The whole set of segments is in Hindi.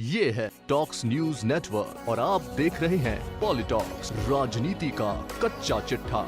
ये है टॉक्स न्यूज नेटवर्क और आप देख रहे हैं पॉलिटॉक्स, राजनीति का कच्चा चिट्ठा।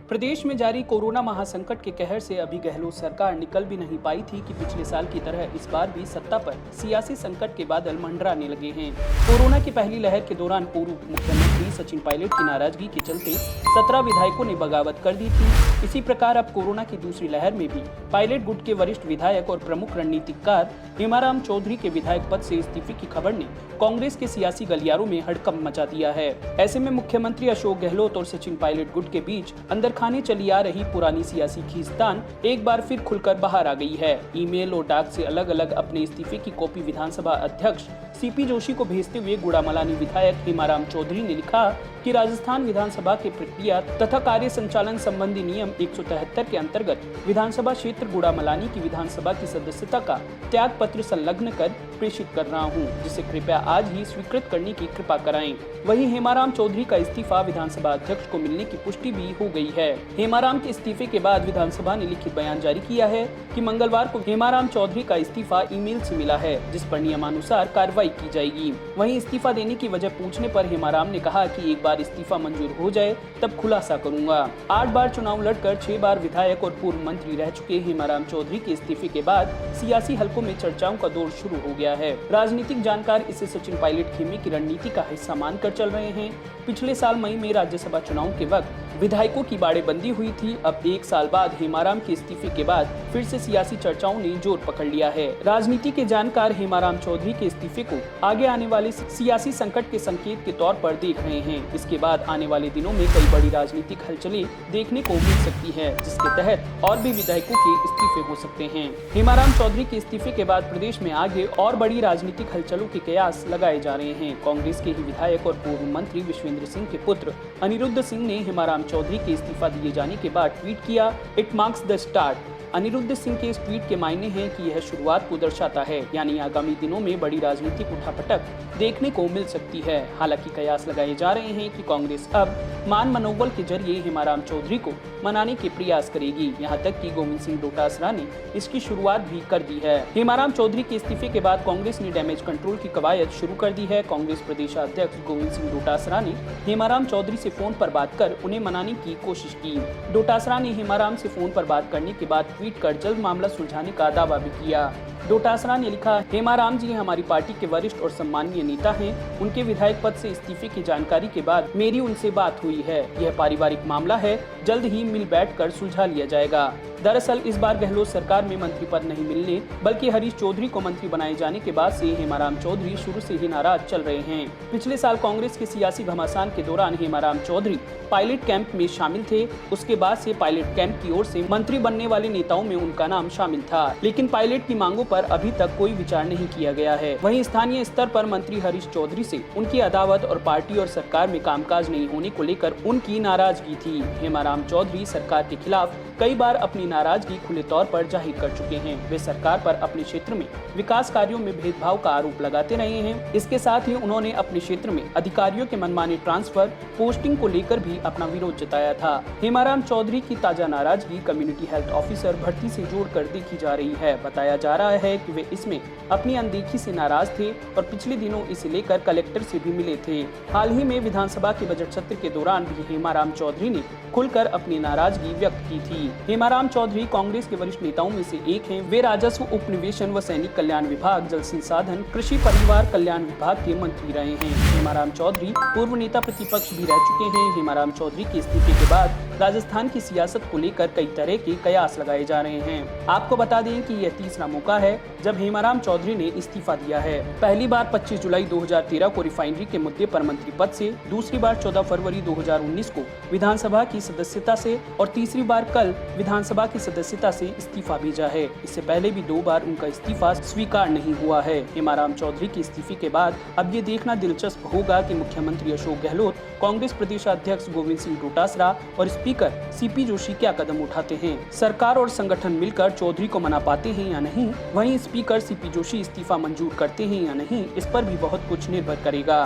प्रदेश में जारी कोरोना महासंकट के कहर से अभी गहलोत सरकार निकल भी नहीं पाई थी कि पिछले साल की तरह इस बार भी सत्ता पर सियासी संकट के बादल मंडराने लगे हैं। कोरोना की पहली लहर के दौरान पूर्व मुख्यमंत्री सचिन पायलट की नाराजगी के चलते 17 विधायकों ने बगावत कर दी थी। इसी प्रकार अब कोरोना की दूसरी लहर में भी पायलट गुट के वरिष्ठ विधायक और प्रमुख रणनीतिकार हेमाराम चौधरी के विधायक पद से इस्तीफे की खबर ने कांग्रेस के सियासी गलियारों में हड़कंप मचा दिया है। ऐसे में मुख्यमंत्री अशोक गहलोत और सचिन पायलट गुट के बीच अंदर खाने चली आ रही पुरानी सियासी खींचतान एक बार फिर खुलकर बाहर आ गई है। ईमेल और डाक से अलग अलग अपने इस्तीफे की कॉपी विधानसभा अध्यक्ष सीपी जोशी को भेजते हुए गुड़ामलानी विधायक हेमाराम चौधरी ने लिखा कि राजस्थान विधानसभा के प्रक्रिया तथा कार्य संचालन संबंधी नियम 173 के अंतर्गत विधानसभा क्षेत्र गुड़ामलानी की विधानसभा की सदस्यता का त्याग पत्र संलग्न कर प्रेषित कर रहा हूं, जिसे कृपया आज ही स्वीकृत करने की कृपा कराएं। वहीं हेमाराम चौधरी का इस्तीफा विधानसभा अध्यक्ष को मिलने की पुष्टि भी हो गई है। हेमाराम के इस्तीफे के बाद विधानसभा ने लिखित बयान जारी किया है कि मंगलवार को हेमाराम चौधरी का इस्तीफा ईमेल से मिला है, जिस पर नियमानुसार कार्रवाई की जाएगी। वहीं इस्तीफा देने की वजह पूछने पर हेमाराम ने कहा कि एक बार इस्तीफा मंजूर हो जाए तब खुलासा करूंगा। 8 बार चुनाव लड़कर 6 बार विधायक और पूर्व मंत्री रह चुके हेमाराम चौधरी के इस्तीफे के बाद सियासी हलकों में चर्चाओं का दौर शुरू हो गया है। राजनीतिक जानकार इसे सचिन पायलट खेमे की रणनीति का हिस्सा मानकर चल रहे हैं। पिछले साल मई में राज्यसभा चुनाव के वक्त विधायकों की बाड़ेबंदी हुई थी। अब 1 साल बाद हेमाराम के इस्तीफे के बाद फिर से सियासी चर्चाओं ने जोर पकड़ लिया है। राजनीति के जानकार हेमाराम चौधरी के इस्तीफे को आगे आने वाले सियासी संकट के संकेत के तौर पर देख रहे हैं। इसके बाद आने वाले दिनों में कई बड़ी राजनीतिक हलचलें देखने को मिल सकती है, जिसके तहत और भी विधायकों के इस्तीफे हो सकते हैं। हेमाराम चौधरी के इस्तीफे के बाद प्रदेश में आगे और बड़ी राजनीतिक हलचलों के कयास लगाए जा रहे हैं। कांग्रेस के ही विधायक और पूर्व मंत्री विश्वेंद्र सिंह के पुत्र अनिरुद्ध सिंह ने हेमाराम चौधरी के इस्तीफा दिए जाने के बाद ट्वीट किया, it marks the start. Anirudh Singh के इस ट्वीट के मायने हैं कि यह शुरुआत को दर्शाता है, यानी आगामी दिनों में बड़ी राजनीतिक उठापटक देखने को मिल सकती है। हालांकि कयास लगाए जा रहे हैं कि कांग्रेस अब मान मनोबल के जरिए हेमाराम चौधरी को मनाने के प्रयास करेगी। यहां तक कि गोविंद सिंह डोटासरा ने इसकी शुरुआत भी कर दी है। हेमाराम चौधरी के इस्तीफे के बाद कांग्रेस ने डैमेज कंट्रोल की कवायद शुरू कर दी है। कांग्रेस प्रदेशाध्यक्ष गोविंद सिंह डोटासरा ने हेमाराम चौधरी से फोन पर बात कर उन्हें मनाने की कोशिश की। डोटासरा ने हेमाराम से फोन पर बात करने के बाद ट्वीट कर जल्द मामला सुलझाने का दावा भी किया। डोटासरा ने लिखा, हेमाराम जी हमारी पार्टी के वरिष्ठ और सम्मानीय नेता हैं। उनके विधायक पद से इस्तीफे की जानकारी के बाद मेरी उनसे बात हुई है। यह पारिवारिक मामला है, जल्द ही मिल बैठकर सुलझा लिया जाएगा। दरअसल इस बार गहलोत सरकार में मंत्री पद नहीं मिलने बल्कि हरीश चौधरी को मंत्री बनाए जाने के बाद से हेमाराम चौधरी शुरू से ही नाराज चल रहे हैं। पिछले साल कांग्रेस के सियासी घमासान के दौरान हेमाराम चौधरी पायलट कैंप में शामिल थे। उसके बाद से पायलट कैंप की ओर से मंत्री बनने वाले नेताओं में उनका नाम शामिल था, लेकिन पायलट की मांगों पर अभी तक कोई विचार नहीं किया गया है। वहीं स्थानीय स्तर पर मंत्री हरीश चौधरी से उनकी अदावत और पार्टी और सरकार में कामकाज नहीं होने को लेकर उनकी नाराजगी थी। हेमाराम चौधरी सरकार के खिलाफ कई बार अपनी नाराजगी खुले तौर पर जाहिर कर चुके हैं। वे सरकार पर अपने क्षेत्र में विकास कार्यों में भेदभाव का आरोप लगाते रहे हैं। इसके साथ ही उन्होंने अपने क्षेत्र में अधिकारियों के मनमाने ट्रांसफर पोस्टिंग को लेकर भी अपना विरोध जताया था। हेमाराम चौधरी की ताजा नाराजगी कम्युनिटी हेल्थ ऑफिसर भर्ती से जोड़कर देखी जा रही है। बताया जा रहा है कि वे इसमें अपनी अनदेखी से नाराज थे और पिछले दिनों इसे लेकर कलेक्टर से भी मिले थे। हाल ही में विधानसभा के बजट सत्र के दौरान भी हेमाराम चौधरी ने खुलकर अपनी नाराजगी व्यक्त की थी। हेमाराम चौधरी कांग्रेस के वरिष्ठ नेताओं में से एक हैं। वे राजस्व, उपनिवेशन व सैनिक कल्याण विभाग, जल संसाधन, कृषि परिवार कल्याण विभाग के मंत्री रहे हैं। हेमाराम चौधरी पूर्व नेता प्रतिपक्ष भी रह चुके हैं। हेमाराम चौधरी के इस्तीफे के बाद राजस्थान की सियासत को लेकर कई तरह के कयास लगाए जा रहे हैं। आपको बता दें कि यह तीसरा मौका है जब हेमाराम चौधरी ने इस्तीफा दिया है। पहली बार 25 जुलाई 2013 को रिफाइनरी के मुद्दे पर मंत्री पद से, दूसरी बार 14 फरवरी 2019 को विधानसभा की सदस्यता से और तीसरी बार कल विधानसभा की सदस्यता से इस्तीफा भेजा है। इससे पहले भी 2 बार उनका इस्तीफा स्वीकार नहीं हुआ है। हेमाराम चौधरी के इस्तीफे के बाद अब ये देखना दिलचस्प होगा कि मुख्यमंत्री अशोक गहलोत, कांग्रेस प्रदेशाध्यक्ष गोविंद सिंह डोटासरा और स्पीकर सीपी जोशी क्या कदम उठाते हैं। सरकार और संगठन मिलकर चौधरी को मना पाते हैं या नहीं, वहीं स्पीकर सीपी जोशी इस्तीफा मंजूर करते हैं या नहीं, इस पर भी बहुत कुछ निर्भर करेगा।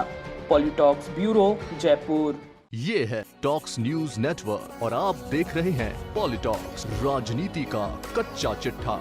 पॉलिटॉक्स ब्यूरो, जयपुर। ये है टॉक्स न्यूज नेटवर्क और आप देख रहे हैं पॉलिटॉक्स, राजनीति का कच्चा चिट्ठा।